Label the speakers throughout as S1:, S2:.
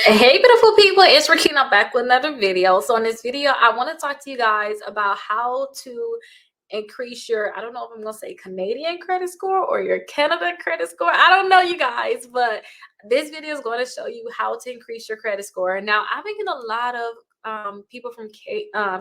S1: Hey, beautiful people, it's Rakina back with another video. So in this video, I want to talk to you guys about how to increase your, I don't know if I'm going to say Canadian credit score or your Canada credit score. I don't know, you guys, but this video is going to show you how to increase your credit score. Now, I've been getting a lot of people from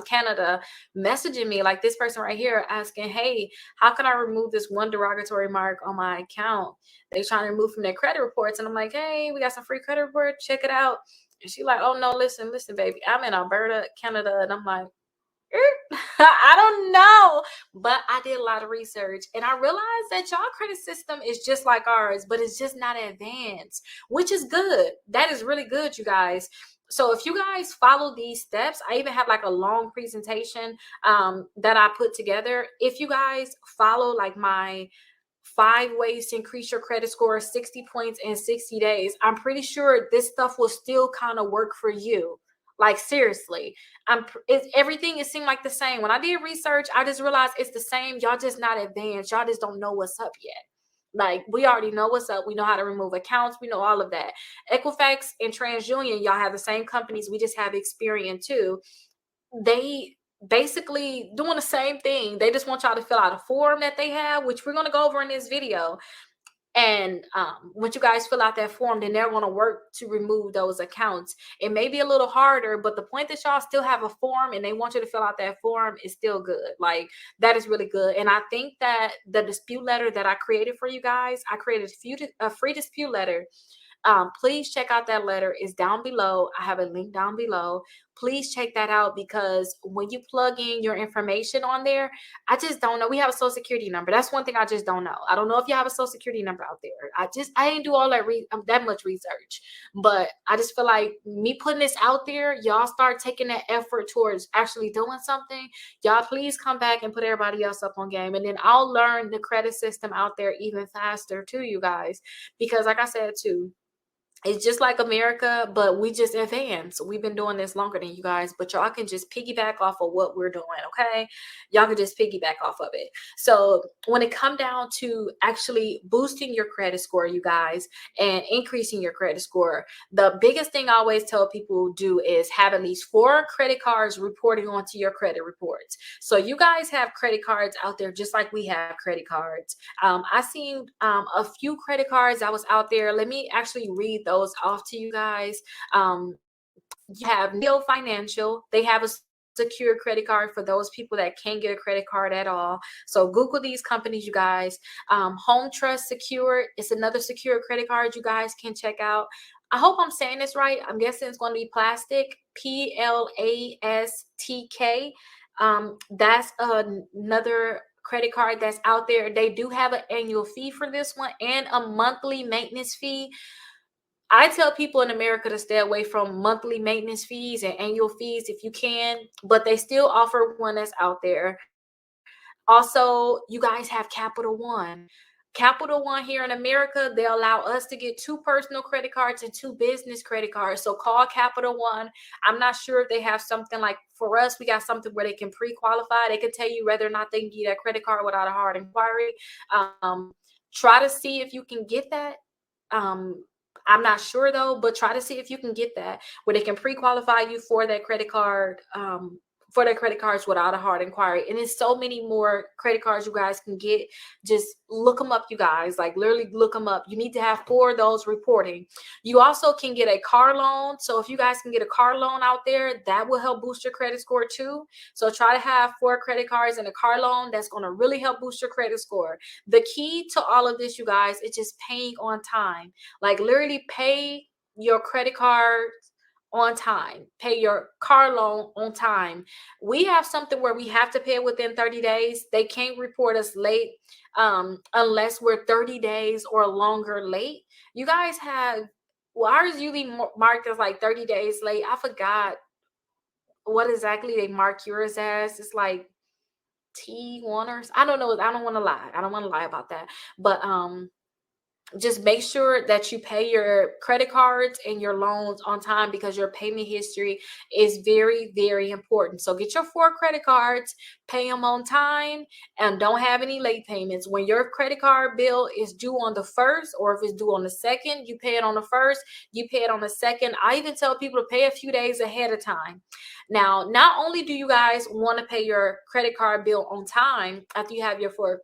S1: Canada messaging me, like this person right here, asking, hey, how can I remove this one derogatory mark on my account? They trying to remove from their credit reports. And I'm like, hey, we got some free credit report. Check it out. And she like, oh no, listen, baby. I'm in Alberta, Canada. And I'm like, I don't know. But I did a lot of research and I realized that y'all credit system is just like ours, but it's just not advanced, which is good. That is really good, you guys. So if you guys follow these steps, I even have like a long presentation that I put together. If you guys follow like my 5 ways to increase your credit score 60 points in 60 days, I'm pretty sure this stuff will still kind of work for you. Like seriously, everything it seemed like the same. When I did research, I just realized it's the same. Y'all just not advanced. Y'all just don't know what's up yet. Like we already know what's up. We know how to remove accounts. We know all of that. Equifax and TransUnion, y'all have the same companies. We just have Experian too. They basically doing the same thing. They just want y'all to fill out a form that they have, which we're going to go over in this video. And once you guys fill out that form, then they're going to work to remove those accounts. It may be a little harder, but the point that y'all still have a form and they want you to fill out that form is still good. Like that is really good. And I think that the dispute letter that I created for you guys, I created a free dispute letter. Please check out that letter. It's down below. I have a link down below. Please check that out because when you plug in your information on there, I just don't know. We have a social security number. That's one thing I just don't know. I don't know if you have a social security number out there. I didn't do all that much research, but I just feel like me putting this out there, y'all start taking that effort towards actually doing something. Y'all please come back and put everybody else up on game, and then I'll learn the credit system out there even faster too, you guys, because like I said too, it's just like America, but we just advanced. We've been doing this longer than you guys, but y'all can just piggyback off of what we're doing, okay? Y'all can just piggyback off of it. So when it come down to actually boosting your credit score, you guys, and increasing your credit score, the biggest thing I always tell people do is have at least 4 credit cards reporting onto your credit reports. So you guys have credit cards out there just like we have credit cards. I seen a few credit cards that was out there. Let me actually read those off to you guys. You have Neo Financial. They have a secure credit card for those people that can't get a credit card at all. So Google these companies, you guys. Home Trust Secure is another secure credit card you guys can check out. I hope I'm saying this right. I'm guessing it's going to be Plastic, PLASTK. That's another credit card that's out there. They do have an annual fee for this one and a monthly maintenance fee. I tell people in America to stay away from monthly maintenance fees and annual fees if you can, but they still offer one that's out there. Also, you guys have Capital One. Capital One here in America, they allow us to get 2 personal credit cards and 2 business credit cards. So call Capital One. I'm not sure if they have something like for us, we got something where they can pre-qualify. They can tell you whether or not they can get that credit card without a hard inquiry. Try to see if you can get that. I'm not sure though, but try to see if you can get that where they can pre-qualify you for that credit card, for their credit cards without a hard inquiry. And there's so many more credit cards you guys can get. Just look them up, you guys. Like literally look them up. You need to have 4 of those reporting. You also can get a car loan. So if you guys can get a car loan out there, that will help boost your credit score too. So try to have 4 credit cards and a car loan. That's going to really help boost your credit score. The key to all of this, you guys, is just paying on time. Like literally pay your credit card on time, pay your car loan on time. We have something where we have to pay it within 30 days. They can't report us late unless we're 30 days or longer late. You guys have, well, ours usually marked as like 30 days late. I forgot what exactly they mark yours as. It's like T1 or I don't know. I don't want to lie. I don't want to lie about that. But just make sure that you pay your credit cards and your loans on time, because your payment history is very, very important. So get your 4 credit cards, pay them on time, and don't have any late payments. When your credit card bill is due on the 1st, or if it's due on the 2nd, you pay it on the 1st, you pay it on the 2nd. I even tell people to pay a few days ahead of time. Now, not only do you guys want to pay your credit card bill on time after you have your 4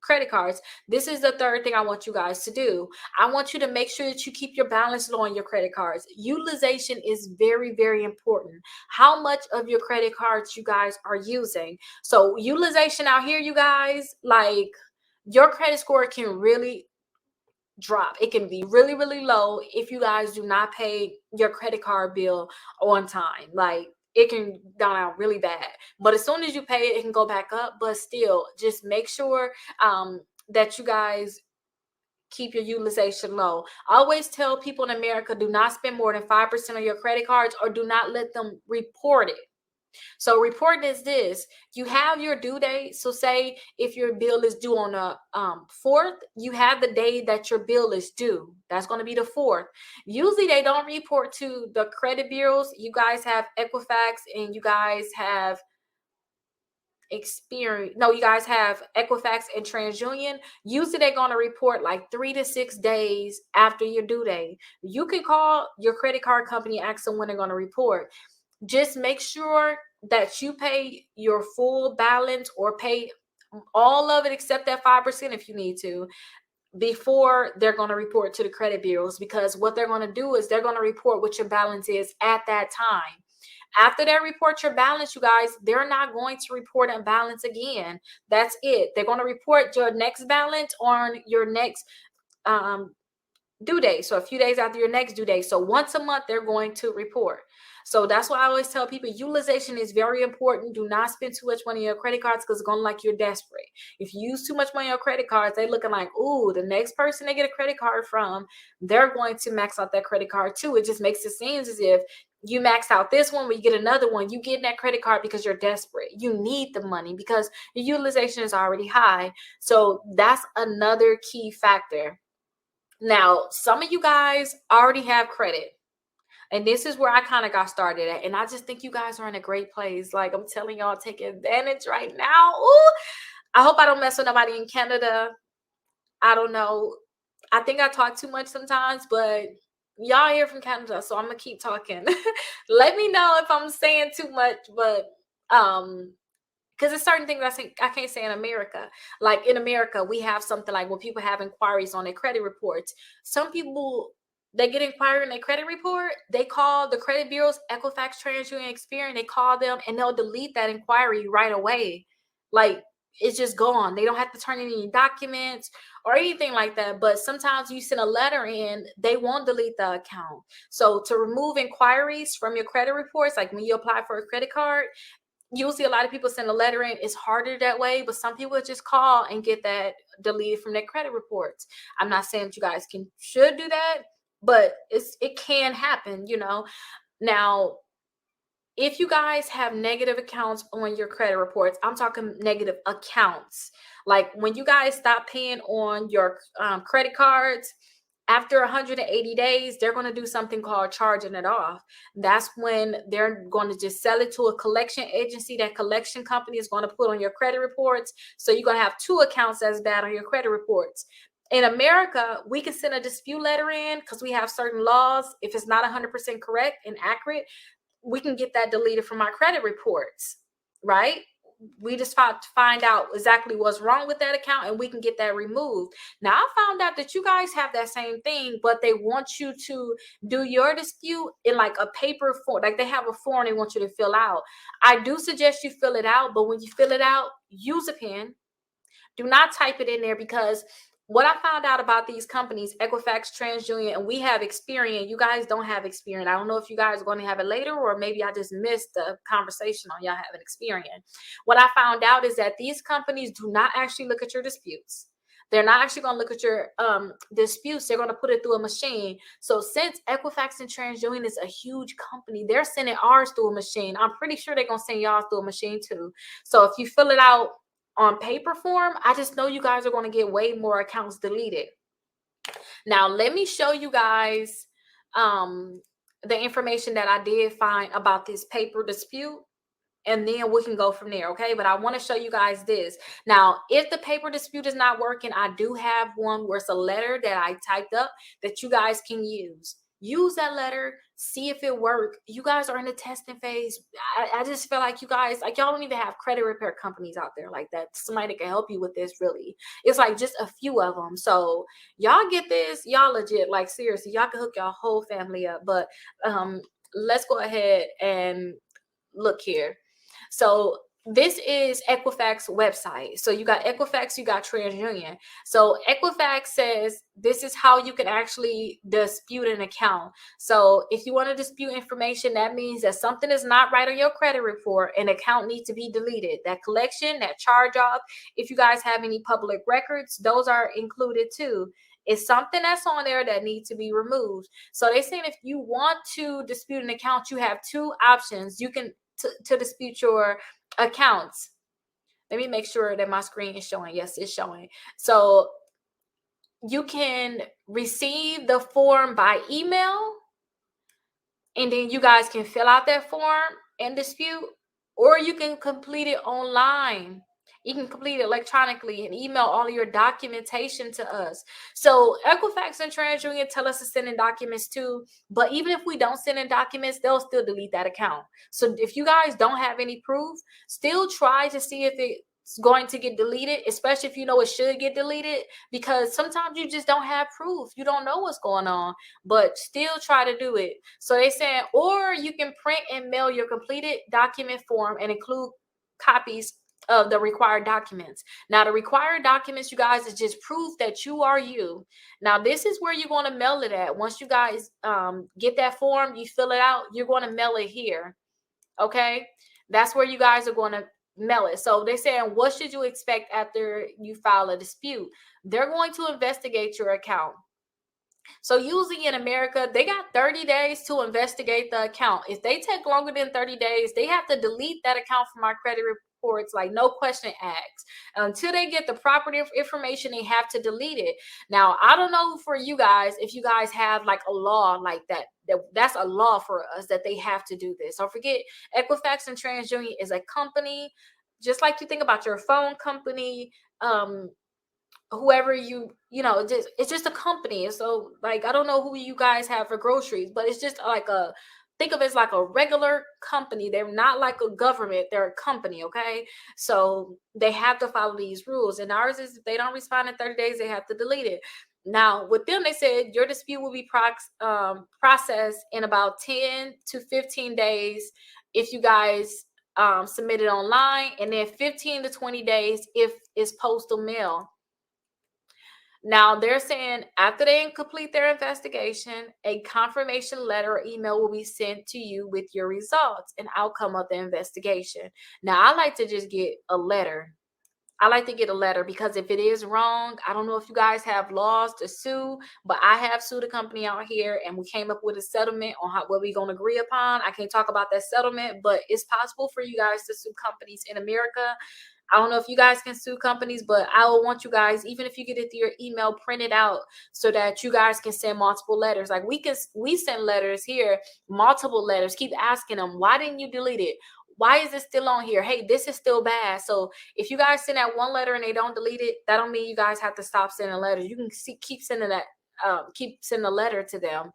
S1: credit cards, this is the third thing I want you guys to do. I want you to make sure that you keep your balance low on your credit cards. Utilization is very, very important. How much of your credit cards you guys are using? So utilization out here, you guys, like, your credit score can really drop. It can be really, really low if you guys do not pay your credit card bill on time. Like, it can down out really bad. But as soon as you pay it, it can go back up. But still, just make sure that you guys keep your utilization low. I always tell people in America, do not spend more than 5% of your credit cards, or do not let them report it. So reporting is this: you have your due date. So say if your bill is due on the 4th, you have the day that your bill is due. That's going to be the 4th. Usually they don't report to the credit bureaus. You guys have Equifax and you guys have Experian. No, you guys have Equifax and TransUnion. Usually they're going to report like 3 to 6 days after your due date. You can call your credit card company, ask them when they're going to report. Just make sure that you pay your full balance, or pay all of it except that 5% if you need to, before they're going to report to the credit bureaus, because what they're going to do is they're going to report what your balance is at that time. After they report your balance, you guys, they're not going to report a balance again. That's it. They're going to report your next balance on your next due date. So a few days after your next due date. So once a month, they're going to report. So that's why I always tell people utilization is very important. Do not spend too much money on your credit cards, because it's going to like you're desperate. If you use too much money on your credit cards, they're looking like, ooh, the next person they get a credit card from, they're going to max out that credit card too. It just makes it seem as if you max out this one, when you get another one, you get that credit card because you're desperate. You need the money because your utilization is already high. So that's another key factor. Now, some of you guys already have credit. And this is where I kind of got started at. And I just think you guys are in a great place. Like, I'm telling y'all, take advantage right now. Ooh, I hope I don't mess with nobody in Canada. I don't know. I think I talk too much sometimes, but y'all here from Canada, so I'm gonna keep talking. Let me know if I'm saying too much, but because there's certain things I can't say in America. Like in America, we have something like when people have inquiries on their credit reports. Some people, they get inquiry on their credit report, they call the credit bureaus, Equifax, TransUnion, Experian, they call them and they'll delete that inquiry right away. Like, it's just gone. They don't have to turn in any documents or anything like that. But sometimes you send a letter in, they won't delete the account. So to remove inquiries from your credit reports, like when you apply for a credit card, you'll see a lot of people send a letter in. It's harder that way, but some people just call and get that deleted from their credit reports. I'm not saying that you guys should do that, but it can happen, you know. Now, if you guys have negative accounts on your credit reports, I'm talking negative accounts. Like when you guys stop paying on your credit cards, after 180 days, they're going to do something called charging it off. That's when they're going to just sell it to a collection agency. That collection company is going to put on your credit reports. So you're going to have 2 accounts that's bad on your credit reports. In America, we can send a dispute letter in because we have certain laws. If it's not 100% correct and accurate, we can get that deleted from our credit reports, right? We just find out exactly what's wrong with that account and we can get that removed. Now, I found out that you guys have that same thing, but they want you to do your dispute in like a paper form. Like they have a form they want you to fill out. I do suggest you fill it out, but when you fill it out, use a pen. Do not type it in there, because what I found out about these companies, Equifax, TransUnion, and we have Experian. You guys don't have Experian. I don't know if you guys are going to have it later, or maybe I just missed the conversation on y'all having Experian. What I found out is that these companies do not actually look at your disputes. They're not actually going to look at your disputes. They're going to put it through a machine. So since Equifax and TransUnion is a huge company, they're sending ours through a machine. I'm pretty sure they're going to send y'all through a machine too. So if you fill it out on paper form, I just know you guys are going to get way more accounts deleted. Now, let me show you guys um, the information that I did find about this paper dispute, and then we can go from there. Okay, but I want to show you guys this. Now, if the paper dispute is not working, I do have one where it's a letter that I typed up that you guys can use that letter, see if it worked. You guys are in the testing phase. I just feel like you guys, like, y'all don't even have credit repair companies out there like that, somebody that can help you with this. Really, it's like just a few of them. So y'all get this, y'all legit, like, seriously, y'all can hook your whole family up. But let's go ahead and look here. So this is Equifax website. So you got Equifax, you got TransUnion. So Equifax says this is how you can actually dispute an account. So if you want to dispute information, that means that something is not right on your credit report, an account needs to be deleted. That collection, that charge off, if you guys have any public records, those are included too. It's something that's on there that needs to be removed. So they're saying if you want to dispute an account, you have two options. You can to dispute your accounts. Let me make sure that my screen is showing. Yes, it's showing. So you can receive the form by email, and then you guys can fill out that form and dispute, or you can complete it online. You can complete it electronically and email all of your documentation to us. So Equifax and TransUnion tell us to send in documents too, but even if we don't send in documents, they'll still delete that account. So if you guys don't have any proof, still try to see if it's going to get deleted, especially if you know it should get deleted, because sometimes you just don't have proof. You don't know what's going on, but still try to do it. So they said, or you can print and mail your completed document form and include copies of the required documents. Now, the required documents, you guys, is just proof that you are you. Now, this is where you're going to mail it at. Once you guys get that form, you fill it out, you're going to mail it here. Okay, that's where you guys are going to mail it. So they're saying, what should you expect after you file a dispute? They're going to investigate your account. So usually in America, they got 30 days to investigate the account. If they take longer than 30 days, they have to delete that account from our credit reports, like no question asked. Until they get the proper information, they have to delete it. Now, I don't know for you guys, if you guys have like a law like that. That's a law for us that they have to do this. Don't forget, Equifax and TransUnion is a company, just like you think about your phone company, whoever you know, it's just a company. So like, I don't know who you guys have for groceries, but it's just like a, think of it as like a regular company. They're not like a government, they're a company. Okay, so they have to follow these rules, and ours is if they don't respond in 30 days, they have to delete it. Now with them, they said your dispute will be processed in about 10 to 15 days if you guys submit it online, and then 15 to 20 days if it's postal mail. Now they're saying after they complete their investigation, a confirmation letter or email will be sent to you with your results and outcome of the investigation. Now I like to just get a letter. I like to get a letter because if it is wrong, I don't know if you guys have laws to sue, but I have sued a company out here and we came up with a settlement on what we're going to agree upon. I can't talk about that settlement, but it's possible for you guys to sue companies in America. I don't know if you guys can sue companies, but I will want you guys, even if you get it through your email, print it out so that you guys can send multiple letters. Like we send letters here, multiple letters, keep asking them, why didn't you delete it? Why is it still on here? Hey, this is still bad. So if you guys send that one letter and they don't delete it, that don't mean you guys have to stop sending letters. You can keep sending that, keep sending a letter to them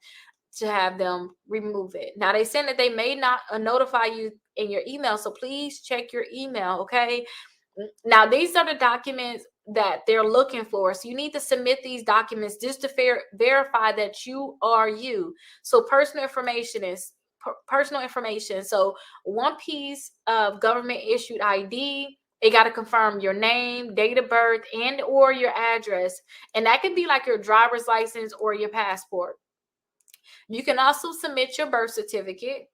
S1: to have them remove it. Now they said that they may not notify you in your email, so please check your email. Okay. Now these are the documents that they're looking for. So you need to submit these documents just to verify that you are you. So personal information is personal information. So one piece of government issued ID, it got to confirm your name, date of birth, and or your address. And that could be like your driver's license or your passport. You can also submit your birth certificate,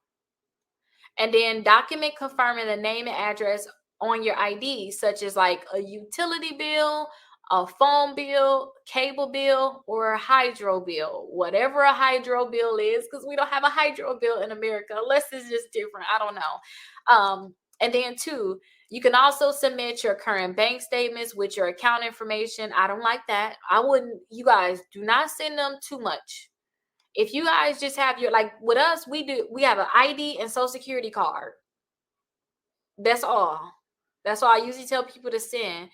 S1: and then document confirming the name and address on your ID, such as like a utility bill, a phone bill, cable bill, or a hydro bill, whatever a hydro bill is, because we don't have a hydro bill in America unless it's just different. I don't know. And then two, You can also submit your current bank statements with your account information. I don't like that. I wouldn't, you guys do not send them too much. If you guys just have your, like with us, we have an ID and social security card. That's all. That's all I usually tell people to send.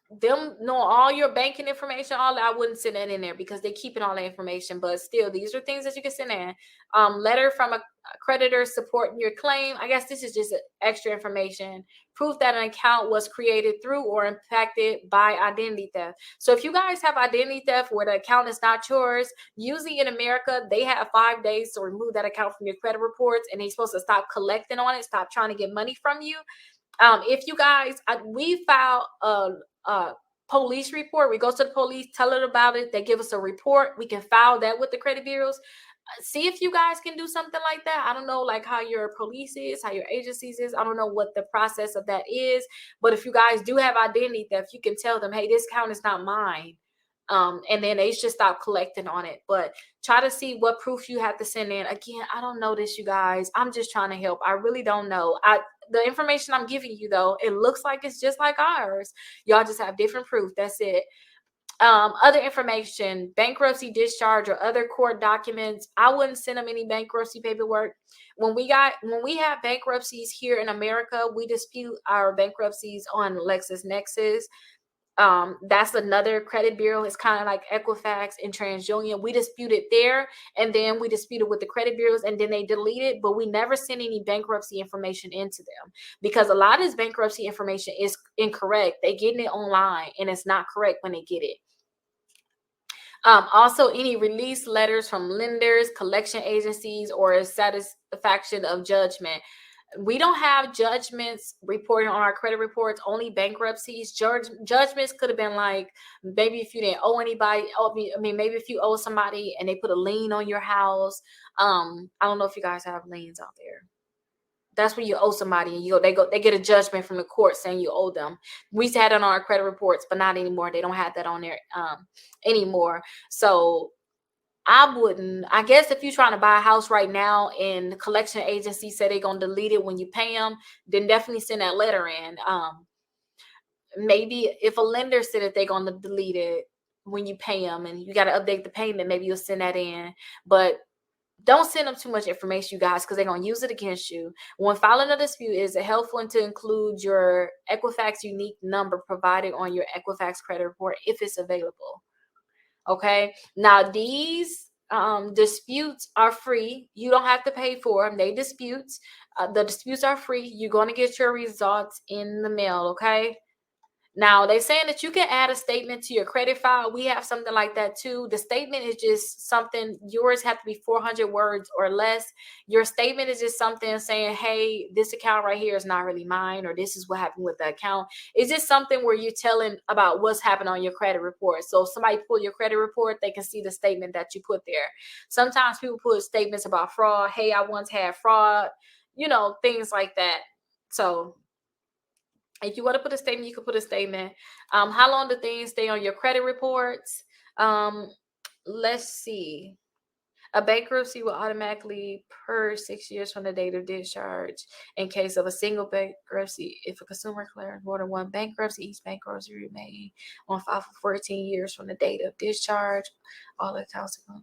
S1: Them know all your banking information, all that, I wouldn't send that in there because they keeping all the information. But still, these are things that you can send in. Letter from a creditor supporting your claim. I guess this is just extra information. Proof that an account was created through or impacted by identity theft. So if you guys have identity theft where the account is not yours, usually in America, they have 5 days to remove that account from your credit reports, and they're supposed to stop collecting on it, stop trying to get money from you. If you guys, we file a police report. We go to the police, tell it about it. They give us a report. We can file that with the credit bureaus. See if you guys can do something like that. I don't know, like how your police is, how your agencies is. I don't know what the process of that is. But if you guys do have identity theft, you can tell them, hey, this account is not mine. And then they should stop collecting on it. But try to see what proof you have to send in. Again, I don't know this, you guys. I'm just trying to help. I really don't know. The information I'm giving you, though, it looks like it's just like ours. Y'all just have different proof. That's it. Other information, bankruptcy discharge or other court documents. I wouldn't send them any bankruptcy paperwork. When we have bankruptcies here in America, we dispute our bankruptcies on LexisNexis. That's another credit bureau. It's kind of like Equifax and TransUnion. We dispute it there, and then we dispute it with the credit bureaus, and then they delete it. But we never send any bankruptcy information into them because a lot of this bankruptcy information is incorrect. They getting it online, and it's not correct when they get it. Also, any release letters from lenders, collection agencies, or satisfaction of judgment. We don't have judgments reported on our credit reports, only bankruptcies. Judgments could have been like maybe if you didn't owe anybody. Maybe if you owe somebody and they put a lien on your house. I don't know if you guys have liens out there. That's when you owe somebody and they get a judgment from the court saying you owe them. We used to have it on our credit reports, but not anymore. They don't have that on there anymore. So I guess if you're trying to buy a house right now and the collection agency said they're going to delete it when you pay them, then definitely send that letter in. Maybe if a lender said that they're going to delete it when you pay them and you got to update the payment, maybe you'll send that in. But don't send them too much information, you guys, because they're going to use it against you. When filing a dispute, is it helpful to include your Equifax unique number provided on your Equifax credit report if it's available? Okay. Now, these disputes are free. You don't have to pay for them. The disputes are free. You're going to get your results in the mail. Okay. Now, they're saying that you can add a statement to your credit file. We have something like that too. The statement is just something, yours have to be 400 words or less. Your statement is just something saying, hey, this account right here is not really mine, or this is what happened with the account. It's just something where you're telling about what's happened on your credit report. So if somebody pull your credit report, they can see the statement that you put there. Sometimes people put statements about fraud. Hey, I once had fraud, things like that. So if you want to put a statement, you can put a statement. How long do things stay on your credit reports? Let's see. A bankruptcy will automatically purge 6 years from the date of discharge in case of a single bankruptcy. If a consumer declares more than one bankruptcy, each bankruptcy remain on file for 14 years from the date of discharge. All accounts are.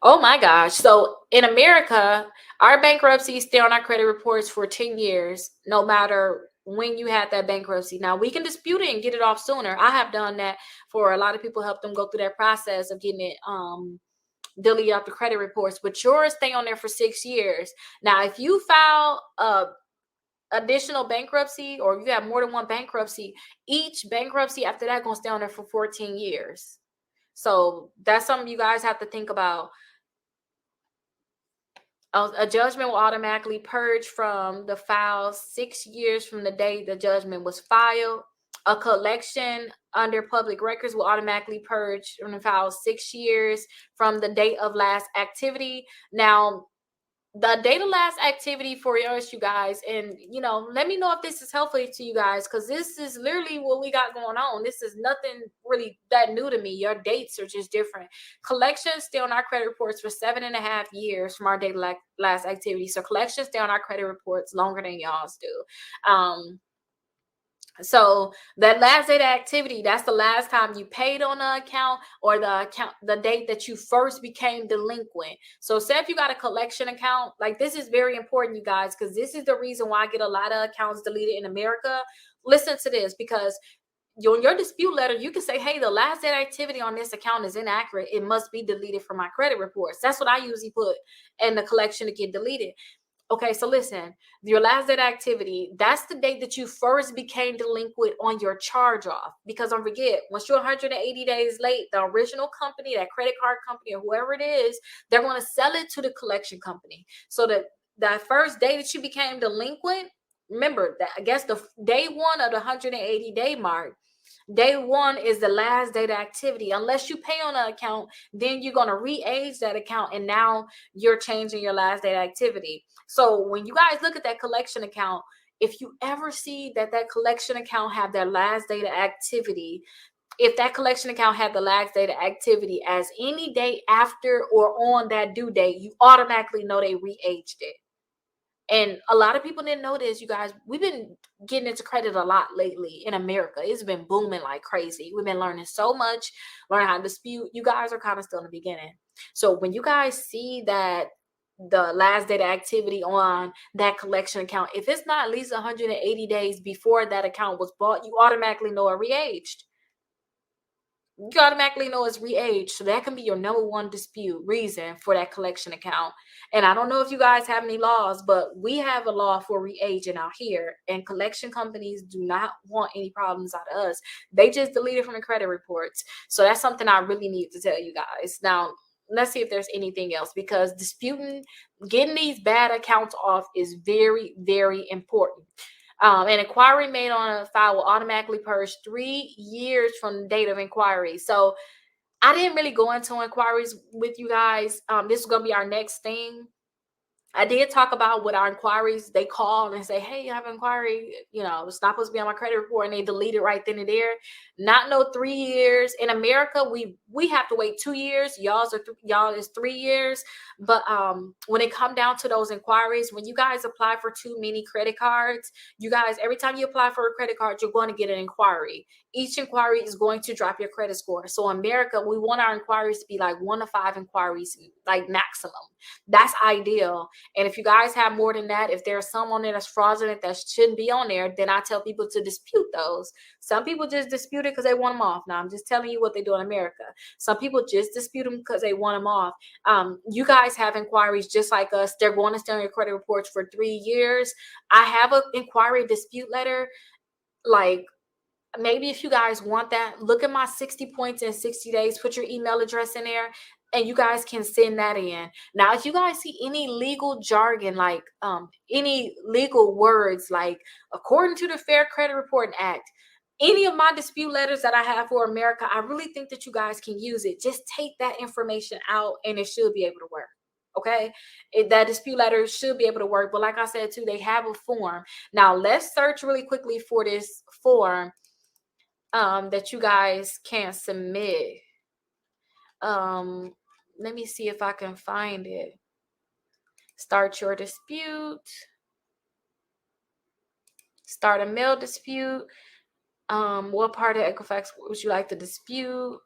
S1: Oh my gosh. So in America, our bankruptcies stay on our credit reports for 10 years, no matter when you had that bankruptcy. Now, we can dispute it and get it off sooner. I have done that for a lot of people, help them go through that process of getting it deleted off the credit reports, but yours stay on there for 6 years. Now, if you file a additional bankruptcy or you have more than one bankruptcy, each bankruptcy after that going to stay on there for 14 years. So that's something you guys have to think about. A judgment will automatically purge from the file 6 years from the day the judgment was filed. A collection under public records will automatically purge from the file 6 years from the date of last activity. Now, the data last activity for yours, you guys, and let me know if this is helpful to you guys, because this is literally what we got going on. This is nothing really that new to me. Your dates are just different. Collections stay on our credit reports for 7.5 years from our data last activity. So collections stay on our credit reports longer than y'all's do. So that last date of activity, that's the last time you paid on the account, or the date that you first became delinquent. So say if you got a collection account, like, this is very important, you guys, because this is the reason why I get a lot of accounts deleted in America. Listen to this, because your dispute letter, you can say, hey, the last date activity on this account is inaccurate. It must be deleted from my credit reports. That's what I usually put in the collection to get deleted. Okay, so listen, your last date activity, that's the date that you first became delinquent on your charge off. Because don't forget, once you're 180 days late, the original company, that credit card company or whoever it is, they're going to sell it to the collection company. So that first day that you became delinquent, remember that, I guess, the day one of the 180-day mark, day one is the last date of activity. Unless you pay on an account, then you're going to re-age that account, and now you're changing your last date of activity. So when you guys look at that collection account, if you ever see that collection account have their last date of activity, if that collection account had the last date of activity as any day after or on that due date, you automatically know they re-aged it. And a lot of people didn't know this, you guys. We've been getting into credit a lot lately in America. It's been booming like crazy. We've been learning so much, learning how to dispute. You guys are kind of still in the beginning. So when you guys see that the last date of activity on that collection account, if it's not at least 180 days before that account was bought, you automatically know it re-aged. You automatically know it's re-aged. So that can be your number one dispute reason for that collection account. And I don't know if you guys have any laws, but we have a law for re-aging out here. And collection companies do not want any problems out of us. They just delete it from the credit reports. So that's something I really need to tell you guys. Now, let's see if there's anything else, because getting these bad accounts off is very, very important. An inquiry made on a file will automatically purge 3 years from the date of inquiry. So I didn't really go into inquiries with you guys. This is going to be our next thing. I did talk about what our inquiries, they call and say, hey, I have an inquiry, it's not supposed to be on my credit report, and they delete it right then and there. Not no 3 years. In America, we have to wait 2 years. Y'all is 3 years. But when it come down to those inquiries, when you guys apply for too many credit cards, you guys, every time you apply for a credit card, you're going to get an inquiry. Each inquiry is going to drop your credit score. So in America, we want our inquiries to be like 1 to 5 inquiries, like maximum. That's ideal. And if you guys have more than that, if there's some on there that's fraudulent that shouldn't be on there, then I tell people to dispute those. Some people just dispute it because they want them off. Now, I'm just telling you what they do in America. Some people just dispute them because they want them off. You guys have inquiries just like us. They're going to stay on your credit reports for 3 years. I have an inquiry dispute letter. Like, maybe if you guys want that, look at my 60 points in 60 days, put your email address in there, and you guys can send that in. Now, if you guys see any legal jargon, like any legal words, like according to the Fair Credit Reporting Act, any of my dispute letters that I have for America, I really think that you guys can use it. Just take that information out and it should be able to work. Okay, that dispute letter should be able to work. But like I said too, they have a form. Now let's search really quickly for this form that you guys can submit. Let me see if I can find it. Start your dispute. Start a mail dispute. What part of Equifax would you like to dispute?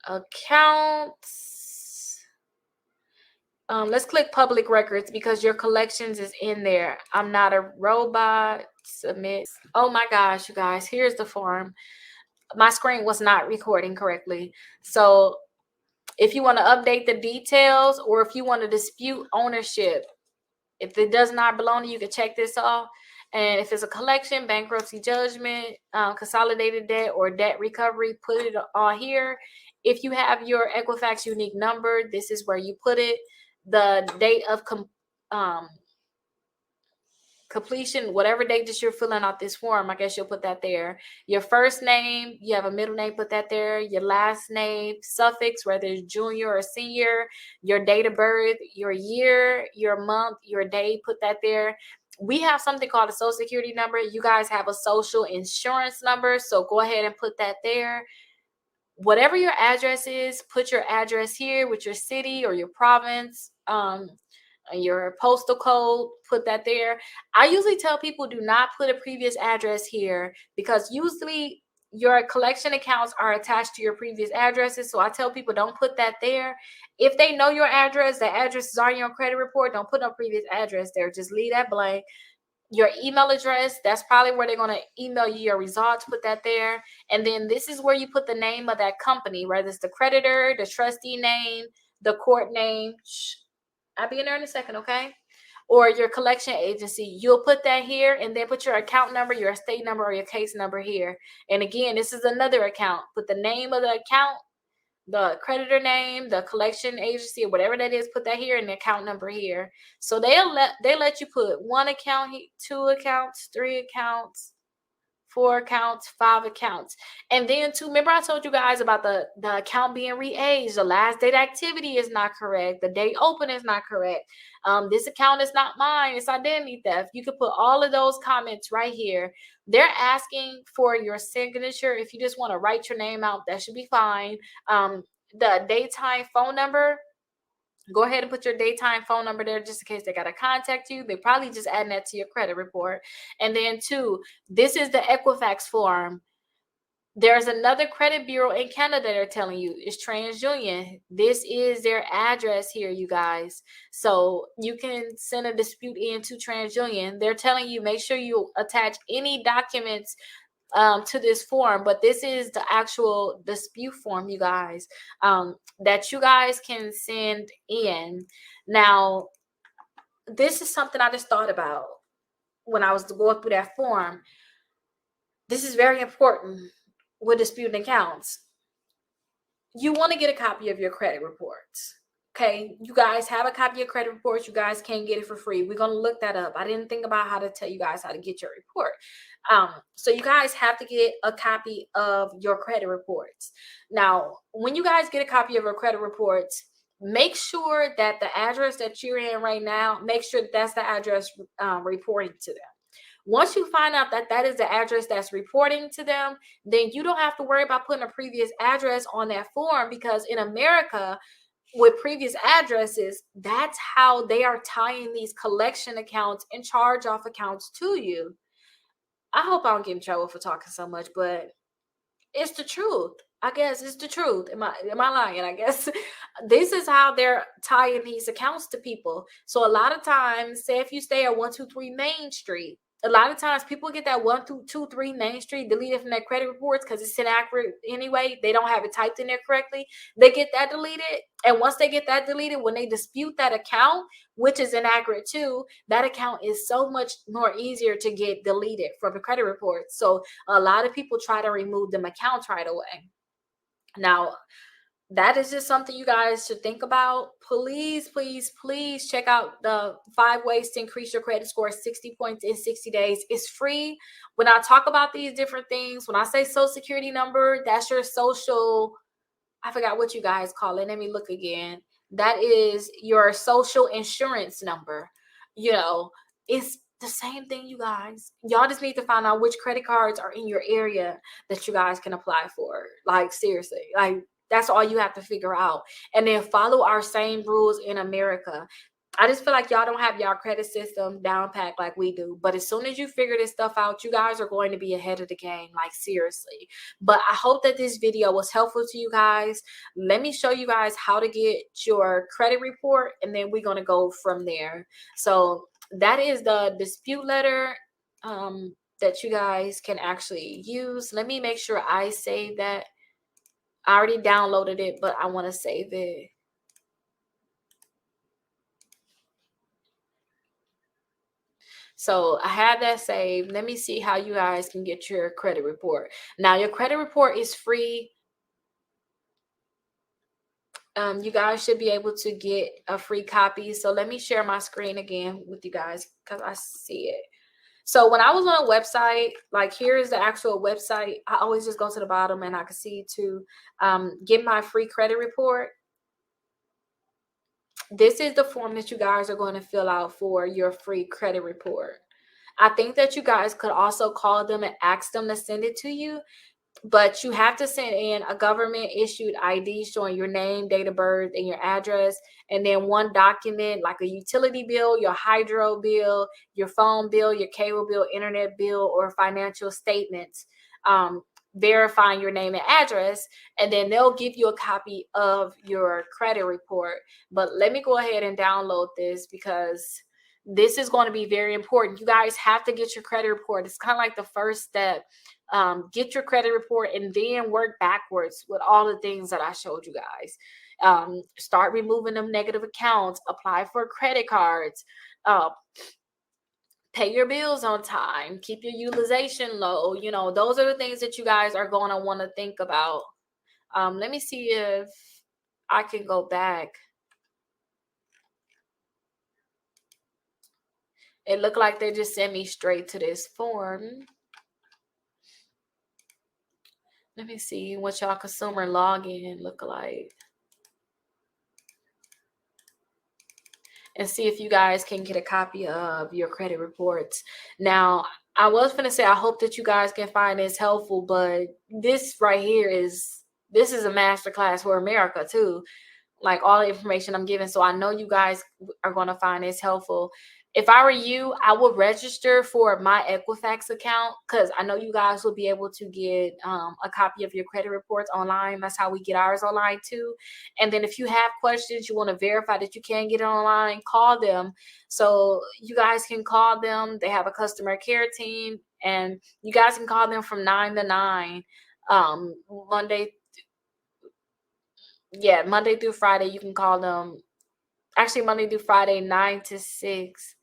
S1: Accounts. Let's click public records because your collections is in there. I'm not a robot. Submit. Oh my gosh, you guys, here's the form. My screen was not recording correctly. So if you want to update the details, or if you want to dispute ownership, if it does not belong to you, can check this off. And if it's a collection, bankruptcy judgment, consolidated debt, or debt recovery, put it on here. If you have your Equifax unique number, this is where you put it. The date of completion, whatever date that you're filling out this form, I guess you'll put that there. Your first name, you have a middle name, put that there. Your last name, suffix, whether it's junior or senior, your date of birth, your year, your month, your day, put that there. We have something called a social security number. You guys have a social insurance number, so go ahead and put that there. Whatever your address is, put your address here with your city or your province, your postal code, put that there. I usually tell people do not put a previous address here because usually your collection accounts are attached to your previous addresses. So I tell people don't put that there. If they know your address, the address is already on your credit report, don't put no previous address there. Just leave that blank. Your email address, that's probably where they're going to email you your results, put that there. And then this is where you put the name of that company, whether it's the creditor, the trustee name, the court name. I'll be in there in a second, okay? Or your collection agency. You'll put that here and then put your account number, your estate number, or your case number here. And again, this is another account. Put the name of the account, the creditor name, the collection agency, or whatever that is, put that here and the account number here. So they let you put one account, two accounts, three accounts, 4 accounts, 5 accounts. And then too, remember I told you guys about the account being re-aged. The last date activity is not correct. The date open is not correct. This account is not mine. It's identity theft. You can put all of those comments right here. They're asking for your signature. If you just want to write your name out, that should be fine. The daytime phone number, go ahead and put your daytime phone number there just in case they got to contact you. They probably just adding that to your credit report. And then 2, this is the Equifax form. There's another credit bureau in Canada they're telling you it's TransUnion. This is their address here, you guys. So you can send a dispute in to TransUnion. They're telling you make sure you attach any documents to this form, but this is the actual dispute form, you guys, that you guys can send in. Now, this is something I just thought about when I was going through that form. This is very important with disputing accounts. You want to get a copy of your credit reports. Okay, you guys have a copy of credit reports. You guys can't get it for free. We're going to look that up. I didn't think about how to tell you guys how to get your report. So you guys have to get a copy of your credit reports. Now, when you guys get a copy of your credit reports, make sure that the address that you're in right now, make sure that's the address reporting to them. Once you find out that that is the address that's reporting to them, then you don't have to worry about putting a previous address on that form, because in America, with previous addresses, that's how they are tying these collection accounts and charge off accounts to you. I hope I don't get in trouble for talking so much, but it's the truth. I guess it's the truth. Am I lying? I guess this is how they're tying these accounts to people. So a lot of times, say if you stay at 123 Main Street, a lot of times people get that 123 Main Street deleted from their credit reports because it's inaccurate anyway. They don't have it typed in there correctly. They get that deleted. And once they get that deleted, when they dispute that account, which is inaccurate too, that account is so much more easier to get deleted from the credit report. So a lot of people try to remove them accounts right away. Now, that is just something you guys should think about. Please, please, please check out the 5 ways to increase your credit score 60 points in 60 days. It's free. When I talk about these different things, when I say social security number, that's your social, I forgot what you guys call it. Let me look again. That is your social insurance number. You know, it's the same thing, you guys. Y'all just need to find out which credit cards are in your area that you guys can apply for. Like, seriously, like, that's all you have to figure out. And then follow our same rules in America. I just feel like y'all don't have y'all credit system down packed like we do. But as soon as you figure this stuff out, you guys are going to be ahead of the game, like seriously. But I hope that this video was helpful to you guys. Let me show you guys how to get your credit report, and then we're going to go from there. So that is the dispute letter that you guys can actually use. Let me make sure I save that. I already downloaded it, but I want to save it. So I have that saved. Let me see how you guys can get your credit report. Now, your credit report is free. You guys should be able to get a free copy. So let me share my screen again with you guys because I see it. So when I was on a website, like here is the actual website. I always just go to the bottom and I can see to get my free credit report. This is the form that you guys are going to fill out for your free credit report. I think that you guys could also call them and ask them to send it to you, but you have to send in a government issued ID showing your name, date of birth, and your address, and then one document like a utility bill, your hydro bill, your phone bill, your cable bill, internet bill, or financial statements. Verifying your name and address, and then they'll give you a copy of your credit report. But let me go ahead and download this because this is going to be very important. You guys have to get your credit report. It's kind of like the first step. Get your credit report and then work backwards with all the things that I showed you guys. Start removing them negative accounts, apply for credit cards, pay your bills on time, keep your utilization low. You know, those are the things that you guys are going to want to think about. Let me see if I can go back. It looked like they just sent me straight to this form. Let me see what y'all consumer login look like. And see if you guys can get a copy of your credit reports. Now, I was going to say, I hope that you guys can find this helpful, but this right here is a masterclass for America too. Like all the information I'm giving. So I know you guys are going to find this helpful. If I were you, I would register for my Equifax account because I know you guys will be able to get a copy of your credit reports online. That's how we get ours online too. And then if you have questions, you want to verify that you can get it online, call them. So you guys can call them. They have a customer care team, and you guys can call them from 9 to 9, Monday through Friday. You can call them. Actually, Monday through Friday, 9 to 6.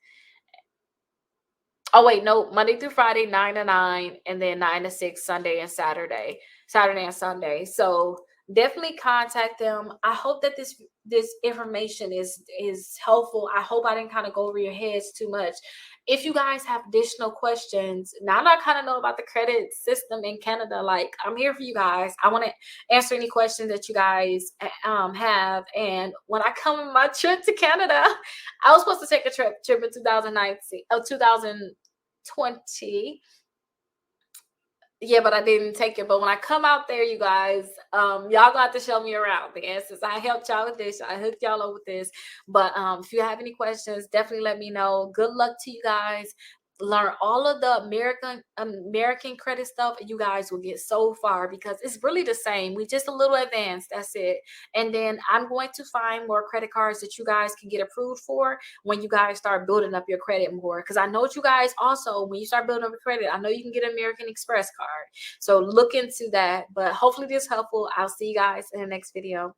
S1: Oh, wait, no, Monday through Friday, 9 to 9, and then 9 to 6, Sunday and Saturday and Sunday. So definitely contact them. I hope that this information is helpful. I hope I didn't kind of go over your heads too much. If you guys have additional questions, now that I kind of know about the credit system in Canada, like I'm here for you guys. I want to answer any questions that you guys have. And when I come on my trip to Canada, I was supposed to take a trip in 2020. Yeah, but I didn't take it. But when I come out there, you guys, y'all gonna have to show me around, man. Since I helped y'all with this, I hooked y'all up with this. But if you have any questions, definitely let me know. Good luck to you guys. Learn all of the American credit stuff, and you guys will get so far because it's really the same. We just a little advanced. That's it. And then I'm going to find more credit cards that you guys can get approved for when you guys start building up your credit more. Because I know you guys also, when you start building up your credit, I know you can get an American Express card. So look into that. But hopefully this is helpful. I'll see you guys in the next video.